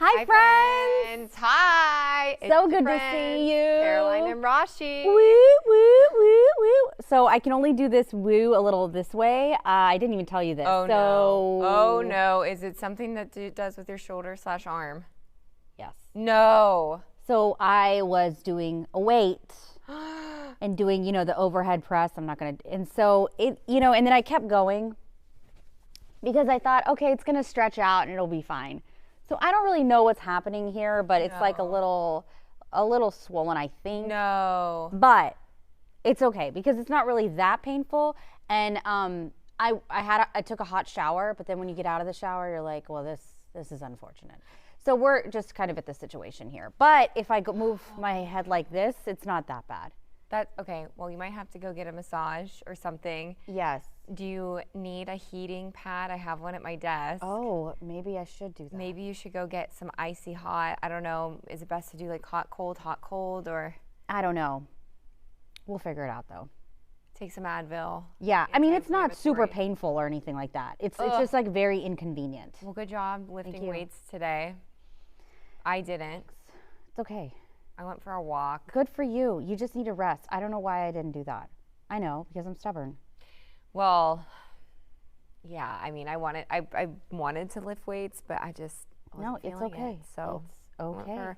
Hi, friends. Hi. So good to see you. Caroline and Rashi. Woo, woo, woo, woo. So I can only do this woo a little this way. I didn't even tell you this. Oh, so, no. Oh, no. Is it something that does with your shoulder/arm? Yes. No. So I was doing a weight and doing, the overhead press. I'm not going to. And so and then I kept going because I thought, okay, it's going to stretch out and it'll be fine. So I don't really know what's happening here, but it's like a little swollen, I think. No. But it's okay because it's not really that painful. And I took a hot shower, but then when you get out of the shower, you're like, well, this is unfortunate. So we're just kind of at this situation here. But if I move my head like this, it's not that bad. Okay. Well, you might have to go get a massage or something. Yes. Do you need a heating pad? I have one at my desk. Oh, maybe I should do that. Maybe you should go get some icy hot. I don't know. Is it best to do like hot, cold, or? I don't know. We'll figure it out though. Take some Advil. Yeah. I mean, it's not super painful or anything like that. It's just like very inconvenient. Well, good job lifting weights today. I didn't. It's okay. I went for a walk. Good for you. You just need to rest. I don't know why I didn't do that. I know, because I'm stubborn. Well, yeah, I mean, I wanted to lift weights, but I just wasn't it's feeling okay. it, so it's I went okay. for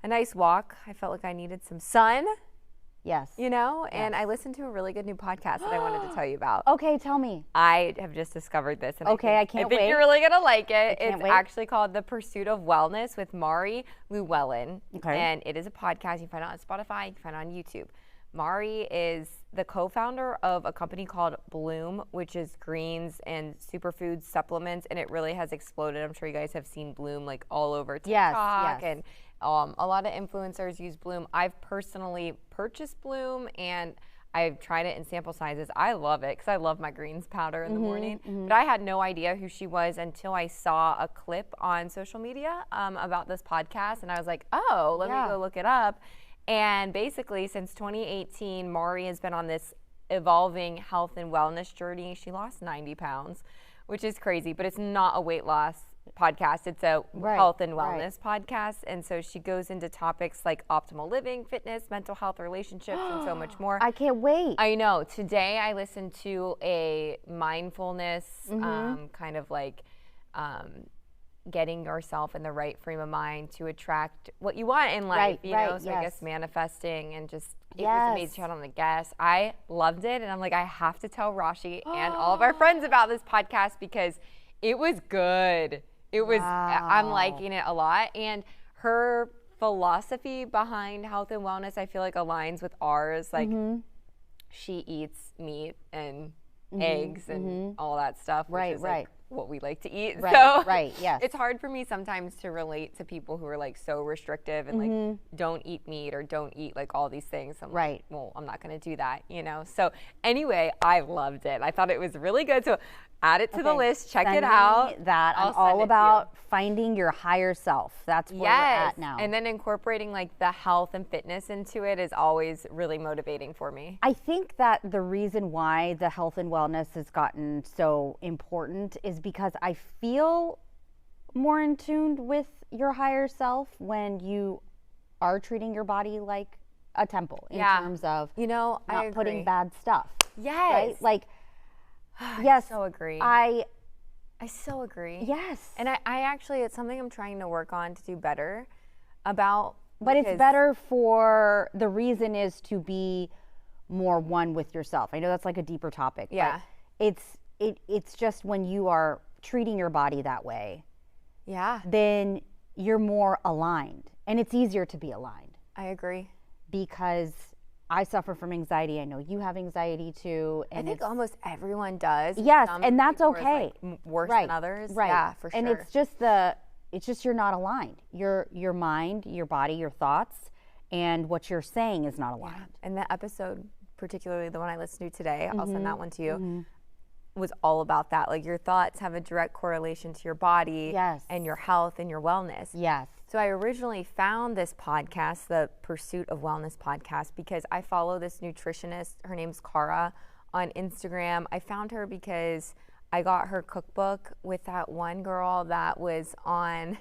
a nice walk. I felt like I needed some sun. Yes. And I listened to a really good new podcast that I wanted to tell you about. Okay, tell me. I have just discovered this. And I can't wait. I think you're really going to like it. It's actually called The Pursuit of Wellness with Mari Llewellyn. Okay. And it is a podcast. You can find it on Spotify. You can find it on YouTube. Mari is the co-founder of a company called Bloom, which is greens and superfood supplements, and it really has exploded. I'm sure you guys have seen Bloom like all over TikTok, yes. and a lot of influencers use Bloom. I've personally purchased Bloom, and I've tried it in sample sizes. I love it because I love my greens powder in the morning. But I had no idea who she was until I saw a clip on social media about this podcast, and I was like, oh, let me go look it up. And basically, since 2018, Mari has been on this evolving health and wellness journey. She lost 90 pounds, which is crazy, but it's not a weight loss podcast. It's a health and wellness podcast. And so she goes into topics like optimal living, fitness, mental health, relationships, and so much more. I can't wait. I know. Today, I listened to a mindfulness kind of like getting yourself in the right frame of mind to attract what you want in life, you know? So I guess manifesting and just, it was amazing. She had on the guest. I loved it. And I'm like, I have to tell Rashi and all of our friends about this podcast because it was good. It was, I'm liking it a lot. And her philosophy behind health and wellness, I feel like aligns with ours. Like she eats meat and eggs and all that stuff, which is like what we like to eat. It's hard for me sometimes to relate to people who are like so restrictive and like don't eat meat or don't eat like all these things. I'm like, well, I'm not going to do that, So anyway, I loved it. I thought it was really good. So add it to the list. Check it out. I'm all about finding your higher self. That's where we're at now. And then incorporating like the health and fitness into it is always really motivating for me. I think that the reason why the health and wellness has gotten so important is because I feel more in tune with your higher self when you are treating your body like a temple in terms of not putting bad stuff. Yes. Right? Like, yes. I so agree. I so agree. Yes. And I actually, it's something I'm trying to work on to do better about. But it's better for, the reason is to be more one with yourself. I know that's like a deeper topic. Yeah. But it's just when you are treating your body that way. Yeah. Then you're more aligned. And it's easier to be aligned. I agree. Because I suffer from anxiety. I know you have anxiety too. And I think almost everyone does. Yes, and that's okay. Like worse than others. Right. Yeah, for sure. And it's just you're not aligned. Your mind, your body, your thoughts, and what you're saying is not aligned. Yeah. And the episode, particularly the one I listened to today, I'll send that one to you, was all about that. Like your thoughts have a direct correlation to your body and your health and your wellness. Yes. So I originally found this podcast, the Pursuit of Wellness podcast, because I follow this nutritionist. Her name's Cara on Instagram. I found her because I got her cookbook with that one girl that was on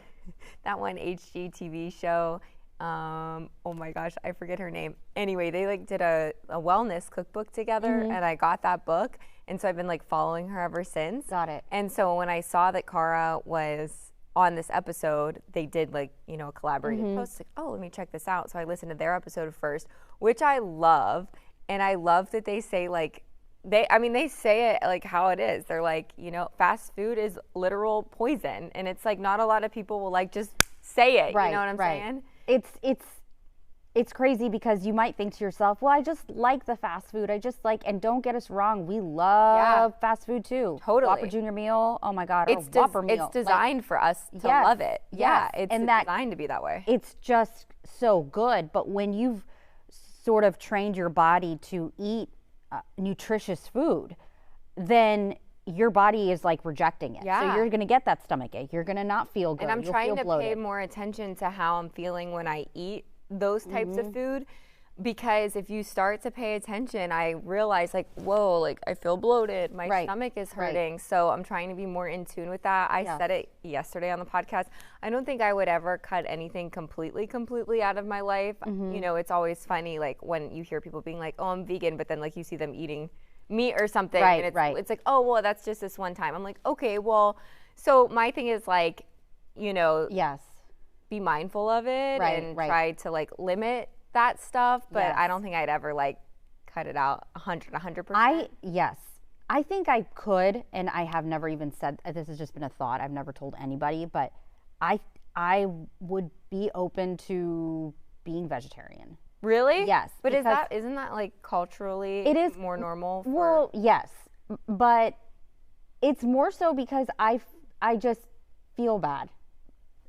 that one HGTV show. Oh my gosh, I forget her name. Anyway, they like did a wellness cookbook together, and I got that book, and so I've been like following her ever since. Got it. And so when I saw that Cara was on this episode, they did like, you know, a collaborated post, like, oh, let me check this out. So I listened to their episode first, which I love, and I love that they say like, they say it like how it is. They're like, you know, fast food is literal poison, and it's like not a lot of people will like just say it. Right, you know what I'm saying? It's crazy because you might think to yourself, well, I just like the fast food. I just like, and don't get us wrong, we love fast food too. Totally. Whopper Junior meal, oh my God, or Whopper meal. It's designed for us to love it. Yeah, it's and designed to be that way. It's just so good. But when you've sort of trained your body to eat nutritious food, then your body is like rejecting it. So you're going to get that stomach ache. You're going to not feel good. And I'm trying to bloated. pay more attention to how I'm feeling when I eat those types of food, because if you start to pay attention, I realize like, whoa, like I feel bloated. My stomach is hurting. So I'm trying to be more in tune with that. I said it yesterday on the podcast. I don't think I would ever cut anything completely out of my life. You know, it's always funny like when you hear people being like, oh, I'm vegan, but then like you see them eating meat or something, and it's like, oh, well, that's just this one time. I'm like, okay, well, so my thing is like, you know, be mindful of it and try to like limit that stuff, but I don't think I'd ever like cut it out 100%. I think I could, and I have never even said, this has just been a thought, I've never told anybody, but I would be open to being vegetarian. Really? Yes. But isn't that like culturally it is more normal? Well, yes, but it's more so because I just feel bad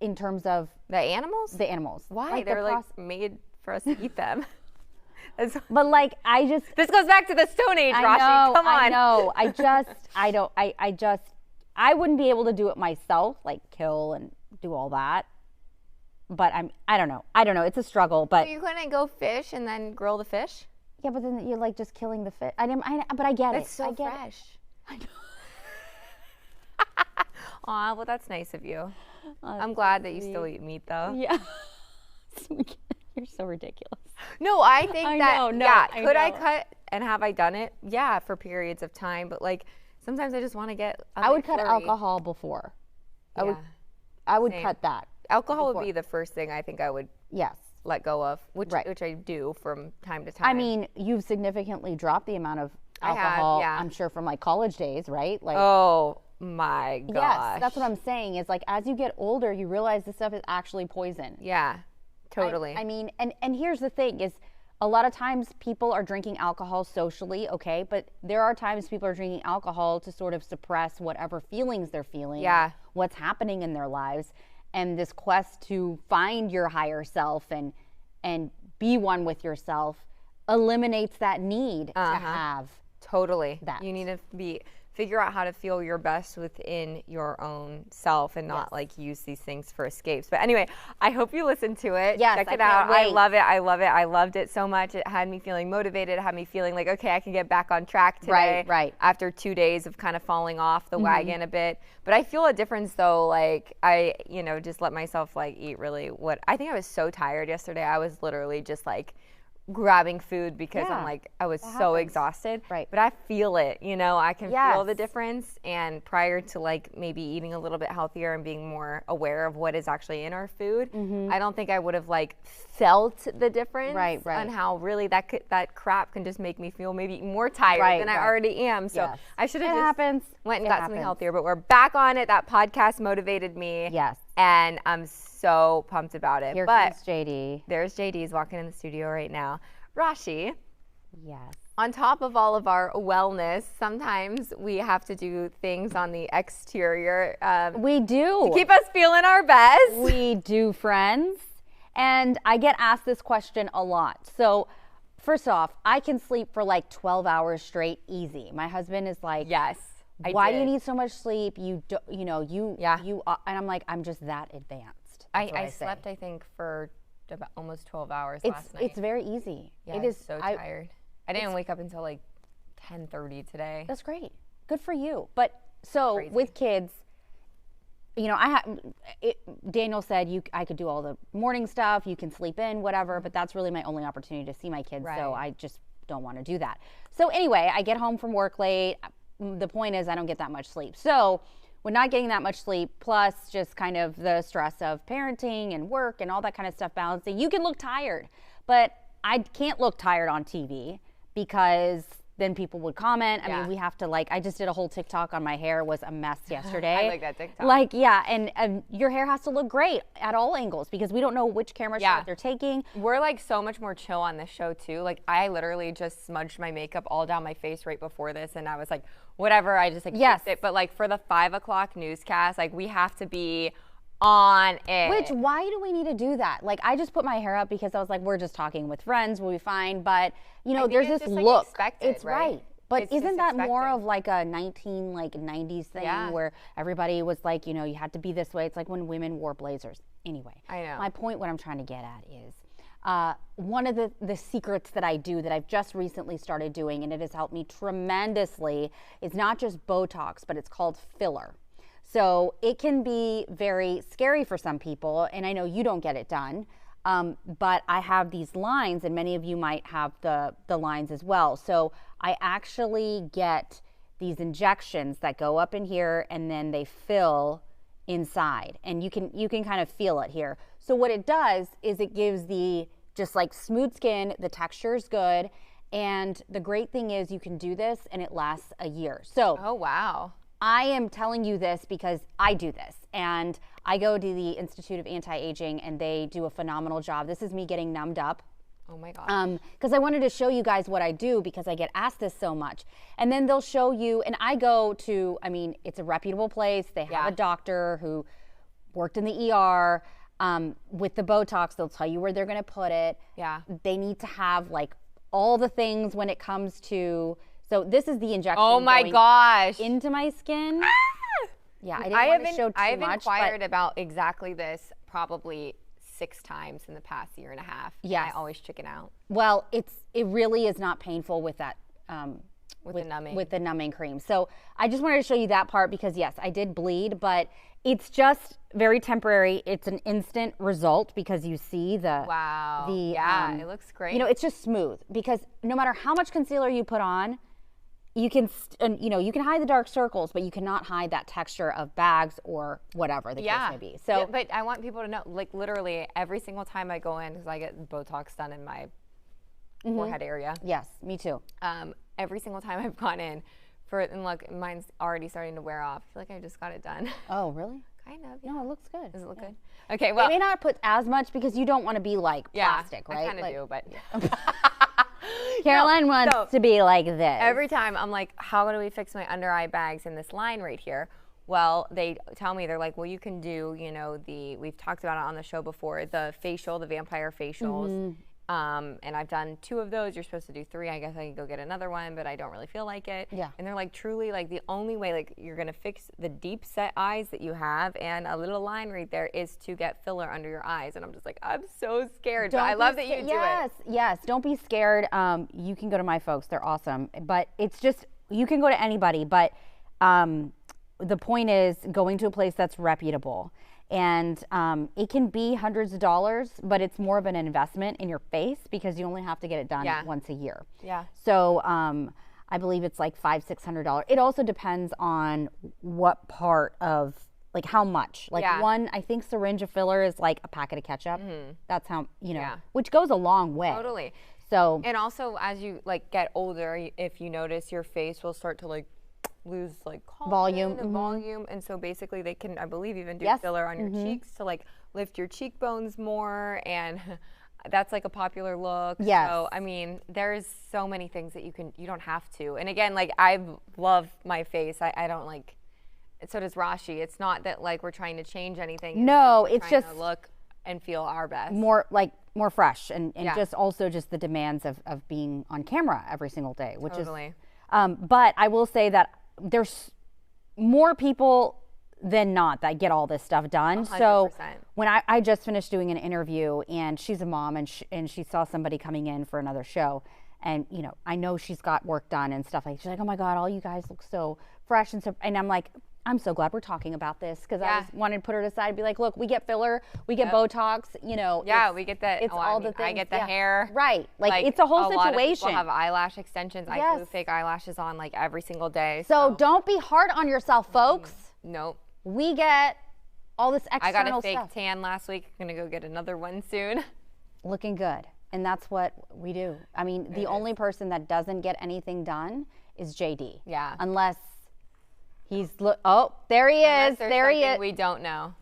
in terms of the animals. The animals. Why? Like they're like made for us to eat them. But like this goes back to the Stone Age, Rashi. Come on. I know. I wouldn't be able to do it myself, like kill and do all that. But I don't know. It's a struggle. But so you couldn't go fish and then grill the fish? Yeah, but then you're like just killing the fish. But I get it. It's so fresh. I know. Aw, well, that's nice of you. I'm glad that you still eat meat, though. Yeah. You're so ridiculous. No, I think could I know. cut, and have I done it? Yeah, for periods of time. But like sometimes I just want to get. I would cut alcohol before. I would cut that. Alcohol would be the first thing I think I would let go of, which I do from time to time. I mean, you've significantly dropped the amount of alcohol, I'm sure, from like college days, right? Like, oh my gosh. Yes, that's what I'm saying is like as you get older, you realize this stuff is actually poison. Yeah, totally. I mean, and here's the thing is a lot of times people are drinking alcohol socially, okay, but there are times people are drinking alcohol to sort of suppress whatever feelings they're feeling, what's happening in their lives. And this quest to find your higher self and be one with yourself eliminates that need to have that. You need to figure out how to feel your best within your own self and not like use these things for escapes. But anyway, I hope you listen to it. Yes, check it out. I love it. I loved it so much. It had me feeling motivated. It had me feeling like, okay, I can get back on track today. Right. After 2 days of kind of falling off the wagon a bit. But I feel a difference though. Like I, just let myself like eat really what I think I was so tired yesterday. I was literally just like grabbing food because I'm like, I was so exhausted. Right. But I feel it, I can feel the difference. And prior to like maybe eating a little bit healthier and being more aware of what is actually in our food, I don't think I would have like felt the difference on how really that crap can just make me feel maybe more tired than I already am. So I should have just went and got something healthier, but we're back on it. That podcast motivated me. Yes. And I'm so pumped about it. Here comes JD. There's JD. He's walking in the studio right now. Rashi. Yes. On top of all of our wellness, sometimes we have to do things on the exterior. We do. To keep us feeling our best. We do, friends. And I get asked this question a lot. So first off, I can sleep for like 12 hours straight easy. My husband is like, yes. Why do you need so much sleep? And I'm like, I'm just that advanced. I slept, I think, for about almost 12 hours last night. It's very easy. Yeah, it is so tired. I didn't wake up until like 10:30 today. That's great. Good for you. But so with kids, you know, Daniel said I could do all the morning stuff. You can sleep in, whatever. But that's really my only opportunity to see my kids. Right. So I just don't want to do that. So anyway, I get home from work late. The point is I don't get that much sleep. So with not getting that much sleep, plus just kind of the stress of parenting and work and all that kind of stuff balancing, you can look tired. But I can't look tired on TV because then people would comment. I mean, we have to I just did a whole TikTok on my hair. It was a mess yesterday. I like that TikTok. And your hair has to look great at all angles because we don't know which camera shot they're taking. We're so much more chill on this show too. Like I literally just smudged my makeup all down my face right before this, and I was like, whatever. I just fixed it. But for the 5 o'clock newscast, we have to be on it. Why do we need to do that? I just put my hair up because I was like, we're just talking with friends, we'll be fine. But there's this look. It's right. But isn't that expected. more of a 90s thing where everybody was you had to be this way? It's like when women wore blazers. Anyway, I know. My point, what I'm trying to get at is one of the secrets that I do that I've just recently started doing, and it has helped me tremendously, is not just Botox, but it's called filler. So it can be very scary for some people, and I know you don't get it done, but I have these lines, and many of you might have the lines as well. So I actually get these injections that go up in here, and then they fill inside, and you can kind of feel it here. So what it does is it gives the just smooth skin, the texture is good, and the great thing is you can do this, and it lasts a year. So oh wow. I am telling you this because I do this, and I go to the Institute of Anti-Aging, and they do a phenomenal job. This is me getting numbed up. Oh my God. Because I wanted to show you guys what I do because I get asked this so much. And then they'll show you, and I go to, it's a reputable place. They have a doctor who worked in the ER. With the Botox, they'll tell you where they're going to put it. Yeah. They need to have all the things when it comes to. So this is the injection. Oh my gosh. Into my skin. Ah! Yeah, I didn't want to show too I've much. inquired about exactly this probably 6 times in the past year and a half. Yes. I always chicken out. Well, it really is not painful with that. With the numbing. With the numbing cream. So I just wanted to show you that part because yes, I did bleed, but it's just very temporary. It's an instant result because you see the. Wow. It looks great. It's just smooth because no matter how much concealer you put on, you can hide the dark circles, but you cannot hide that texture of bags or whatever the case may be. So, but I want people to know, literally every single time I go in, because I get Botox done in my forehead area. Yes, me too. Every single time I've gone in and look, mine's already starting to wear off. I feel like I just got it done. Oh, really? Kind of. Yeah. No, it looks good. Does it look good? Okay, well. They may not put as much because you don't want to be plastic, right? I kind of do, but. Caroline wants to be like this. Every time I'm like, how do we fix my under eye bags in this line right here? Well, they tell me, they're like, well, you can do, we've talked about it on the show before, the vampire facials. And I've done 2 of those. You're supposed to do 3. I guess I can go get another one, but I don't really feel like it. Yeah. And they're truly the only way you're going to fix the deep set eyes that you have and a little line right there is to get filler under your eyes. And I'm just I'm so scared. But I love that you do it. Yes. Don't be scared. You can go to my folks. They're awesome. But it's just, you can go to anybody. But the point is going to a place that's reputable. And it can be hundreds of dollars, but it's more of an investment in your face because you only have to get it done once a year. Yeah. So I believe it's $500-600. It also depends on what part of, how much. One, I think syringe of filler is a packet of ketchup. That's how, which goes a long way. Totally. So. And also as you get older, if you notice your face will start to lose volume and volume, and so basically they can, I believe, even do Yes. filler on your cheeks to lift your cheekbones more, and that's a popular look. Yes. So there's so many things that you don't have to. And again, I love my face. I don't so does Rashi. It's not that we're trying to change anything. No, it's it's trying just to look and feel our best. more fresh and just also just the demands of being on camera every single day, which Totally. is but I will say that there's more people than not that get all this stuff done. 100%. So when I just finished doing an interview, and she's a mom, and she saw somebody coming in for another show, and I know she's got work done and stuff she's like, oh my God, all you guys look so fresh and I'm like, I'm so glad we're talking about this because I Yeah. just wanted to put her aside and be like, look, we get filler, we get Botox, you know. Yeah, we get that. It's all the things. I get the hair. Right. Like it's a whole situation. A lot of people have eyelash extensions. I Yes. glue fake eyelashes on like every single day. So don't be hard on yourself, folks. Nope. We get all this external I got a fake stuff. tan last week. I'm gonna go get another one soon. Looking good. And that's what we do. I mean, the only person that doesn't get anything done is JD. Yeah. Unless he's oh, there he is. There he is. We don't know.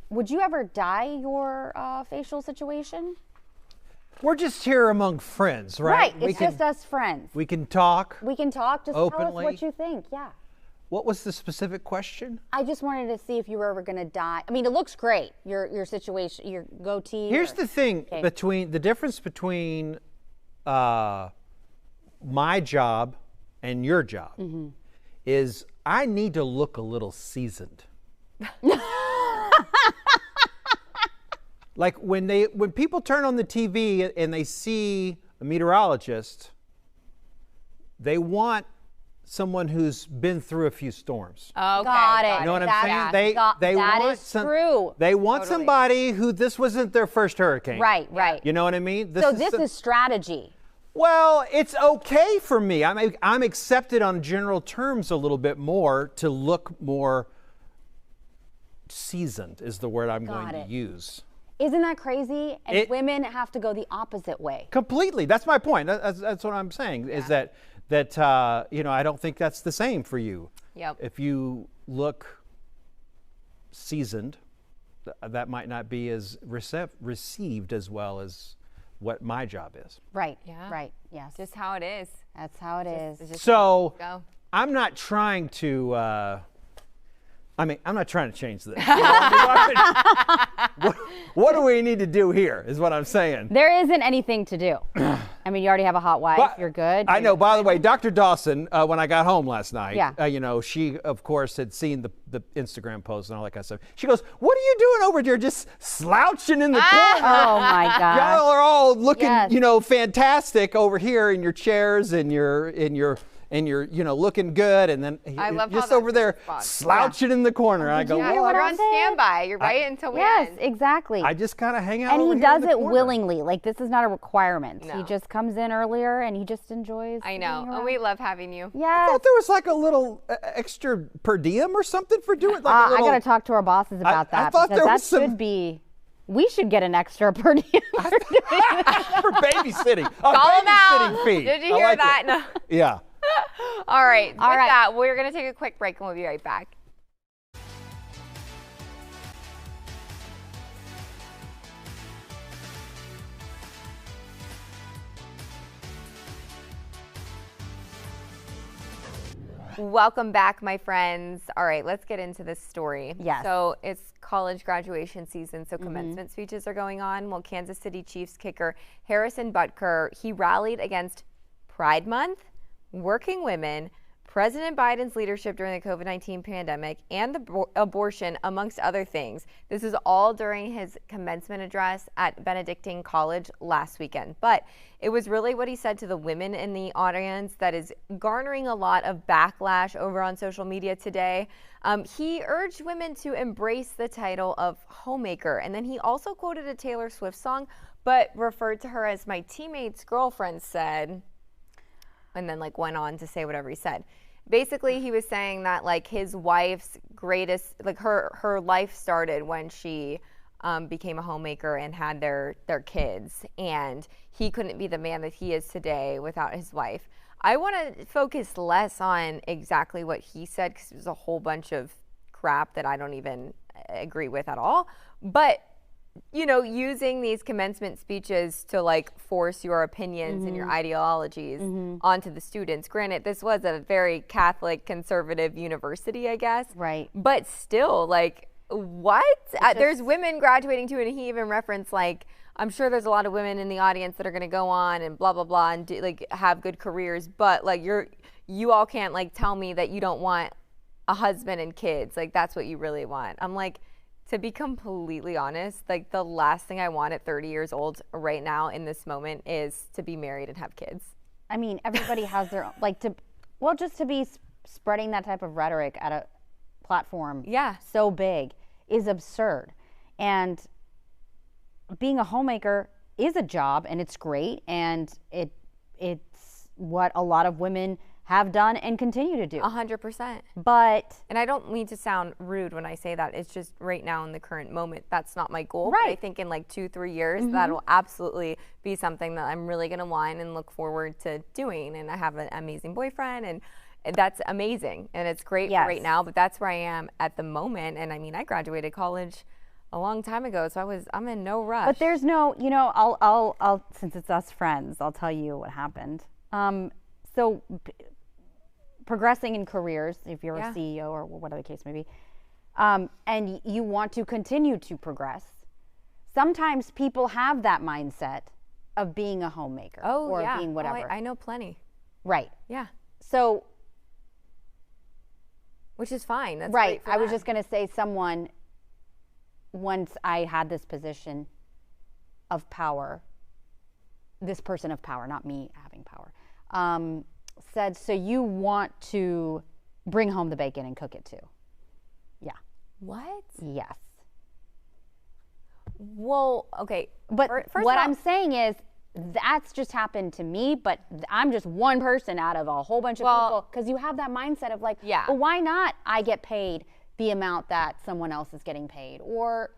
Would you ever dye your facial situation? We're just here among friends, right? Right. It's just us friends. We can talk. We can talk. Just tell us openly. what you think. Yeah. What was the specific question? I just wanted to see if you were ever going to dye. I mean, it looks great. Your situation, your goatee. Here's the thing between the difference between my job and your job is I need to look a little seasoned. Like when people turn on the TV and they see a meteorologist, they want someone who's been through a few storms. Okay, Got it. You know what I'm saying? They that want is true. They want somebody who this wasn't their first hurricane. Right, right. You know what I mean? So this is strategy. Well, it's okay for me. I'm accepted on general terms a little bit more to look more seasoned is the word I'm going to use. Isn't that crazy? And women have to go the opposite way. Completely. That's my point. That's what I'm saying is that you know, I don't think that's the same for you. Yep. If you look seasoned, that might not be as received as well as what my job is. Right. Yeah. Right. Yes. Just how it is. That's how it is. It's just So go. I'm not trying to. I'm not trying to change this. What do we need to do here is what I'm saying. There isn't anything to do. I mean, you already have a hot wife. But you're good. I know. By the way, Dr. Dawson, when I got home last night, Yeah. you know, she of course had seen the Instagram post and all that kind of stuff. She goes, "What are you doing over there, just slouching in the corner? Oh my God. Y'all are all looking, Yes. you know, fantastic over here in your chairs and your you know, looking good, and then I love just how over that's there the response. slouching in the corner." I go, Yeah, "Well, you're I'm on saying? standby. You're right until we Yes, end. exactly. I just kind of hang out And over he here in does the it corner." willingly. Like this is not a requirement. No. He just comes in earlier and he just enjoys. I know. being And around. we love having you. I Yes. thought there was like a little extra per diem or something for doing like a I little. got to talk to our bosses about I that thought because there that was some- should be. We should get an extra per diem for doing that. for babysitting. A Call him out. babysitting fee. Did you I hear like that? it. No. Yeah. All right. With right. that, we're going to take a quick break and we'll be right back. Welcome back, my friends. All right, let's get into this story. Yes. So it's college graduation season, so commencement speeches are going on. Well, Kansas City Chiefs kicker Harrison Butker, he rallied against Pride Month, working women, President Biden's leadership during the COVID-19 pandemic, and abortion, amongst other things. This is all during his commencement address at Benedictine College last weekend. But it was really what he said to the women in the audience that is garnering a lot of backlash over on social media today. He urged women to embrace the title of homemaker. And then he also quoted a Taylor Swift song, but referred to her as my teammate's girlfriend said, and then like went on to say whatever he said. Basically, he was saying that like his wife's greatest, like her life started when she became a homemaker and had their kids, and he couldn't be the man that he is today without his wife. I want to focus less on exactly what he said because it was a whole bunch of crap that I don't even agree with at all. But you know, using these commencement speeches to like force your opinions and your ideologies onto the students. Granted, this was a very Catholic conservative university, I guess. Right. But still, like, what? There's women graduating too, and he even referenced like, I'm sure there's a lot of women in the audience that are going to go on and blah blah blah and do, like have good careers, but like you all can't like tell me that you don't want a husband and kids. Like that's what you really want. I'm like, to be completely honest, like the last thing I want at 30 years old right now in this moment is to be married and have kids. I mean, everybody has their like just to be spreading that type of rhetoric at a platform Yeah. so big is absurd. And being a homemaker is a job, and it's great, and it's what a lot of women have done and continue to do. 100%. But And I don't mean to sound rude when I say that. It's just right now in the current moment, that's not my goal. Right. But I think in like 2-3 years, that'll absolutely be something that I'm really going to want and look forward to doing. And I have an amazing boyfriend, and that's amazing. And it's great Yes. for right now, but that's where I am at the moment. And I mean, I graduated college a long time ago, so I'm in no rush. But there's no, I'll since it's us friends, I'll tell you what happened. So progressing in careers, if you're a CEO or whatever the case may be, and you want to continue to progress, sometimes people have that mindset of being a homemaker or being whatever. I know plenty. Right. Yeah. So, Which is fine. That's right. great for I was them. just going to say once I had this position of power, this person of power, not me having power, said, so you want to bring home the bacon and cook it too? Yeah. What? Yes. Well, okay. But First what of all, I'm saying is that's just happened to me, but I'm just one person out of a whole bunch of people, because you have that mindset of like, well, why not I get paid the amount that someone else is getting paid? Or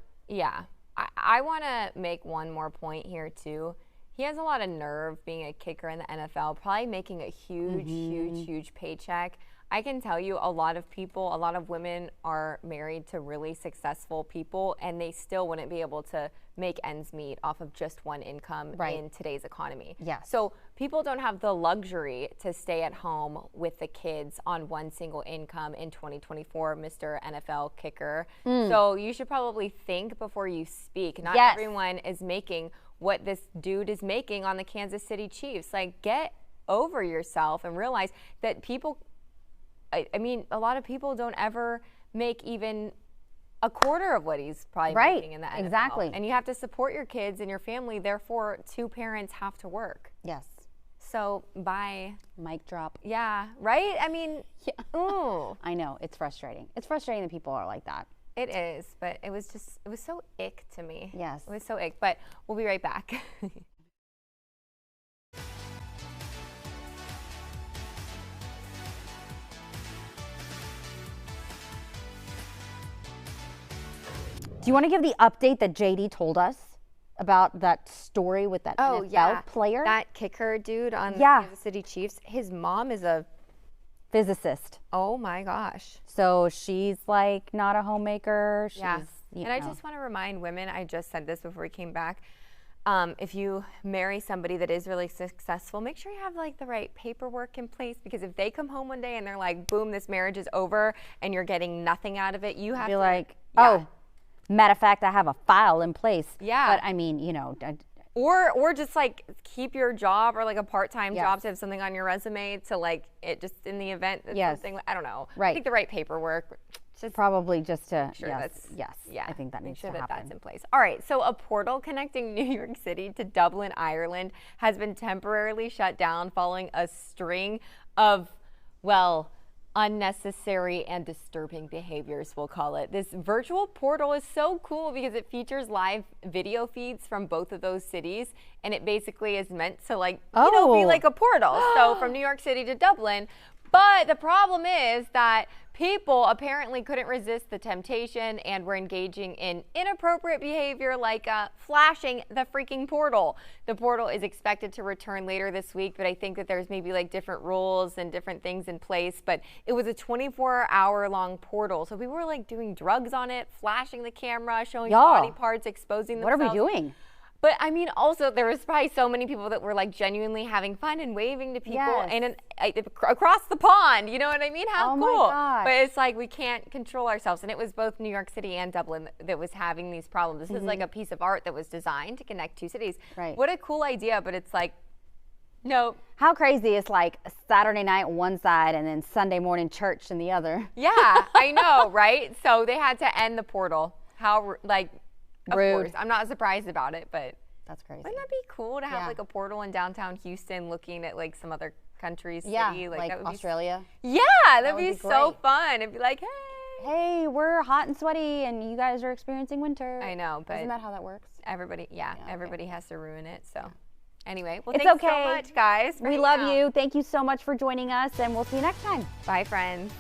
I want to make one more point here too. He has a lot of nerve being a kicker in the NFL, probably making a huge paycheck. I can tell you a lot of people, a lot of women are married to really successful people, and they still wouldn't be able to make ends meet off of just one income in today's economy. Yes. So people don't have the luxury to stay at home with the kids on one single income in 2024, Mr. NFL kicker. So you should probably think before you speak. Not everyone is making what this dude is making on the Kansas City Chiefs. Like, get over yourself and realize that people, I mean, a lot of people don't ever make even a quarter of what he's probably making in the NFL. Exactly. And you have to support your kids and your family. Therefore, two parents have to work. yes, So, bye. mic drop. Yeah, right? I mean, ooh. I know, it's frustrating. It's frustrating that people are like that. It is, but it was so ick to me. Yes. It was so ick, but we'll be right back. Do you want to give the update that JD told us about that story with that NFL player? That kicker dude on the Yeah. Kansas City Chiefs, his mom is a, Physicist. oh my gosh. So she's like not a homemaker. She's, you And I know. just want to remind women, I just said this before we came back, if you marry somebody that is really successful, make sure you have like the right paperwork in place, because if they come home one day and they're like, boom, this marriage is over and you're getting nothing out of it, you have be to like, oh, matter of fact, I have a file in place. Yeah. But I mean, you know, Or just like keep your job or like a part-time job to have something on your resume to like it just in the event that something, I don't know. Right. I think the right paperwork. Just probably just to, sure yes, I think that make needs sure to that happen. that's in place. All right, so a portal connecting New York City to Dublin, Ireland has been temporarily shut down following a string of, well, unnecessary and disturbing behaviors, we'll call it. This virtual portal is so cool because it features live video feeds from both of those cities, and it basically is meant to like, be like a portal. So from New York City to Dublin. But the problem is that people apparently couldn't resist the temptation and were engaging in inappropriate behavior like flashing the freaking portal. The portal is expected to return later this week, but I think that there's maybe like different rules and different things in place. But it was a 24-hour long portal. So people were like doing drugs on it, flashing the camera, showing body parts, exposing themselves. What are we doing? But I mean, also there was probably so many people that were like genuinely having fun and waving to people and across the pond. You know what I mean? How cool! My gosh. But it's like we can't control ourselves, and it was both New York City and Dublin that was having these problems. This is like a piece of art that was designed to connect two cities. Right. What a cool idea! But it's like, no. How crazy is like Saturday night on one side and then Sunday morning church in the other? Yeah, I know, right? So they had to end the portal. How like. Of Rude. course, I'm not surprised about it, but that's crazy. Wouldn't that be cool to have like a portal in downtown Houston looking at like some other country, city. Yeah, Like, like that would Australia. Yeah, that'd would be be so great. fun. It'd be like, hey. Hey, we're hot and sweaty, and you guys are experiencing winter. I know, but Isn't that how that works? everybody, okay. everybody has to ruin it. So, anyway, well, It's thanks okay. so much, guys. for We hanging love out. you. Thank you so much for joining us, and we'll see you next time. Bye, friends.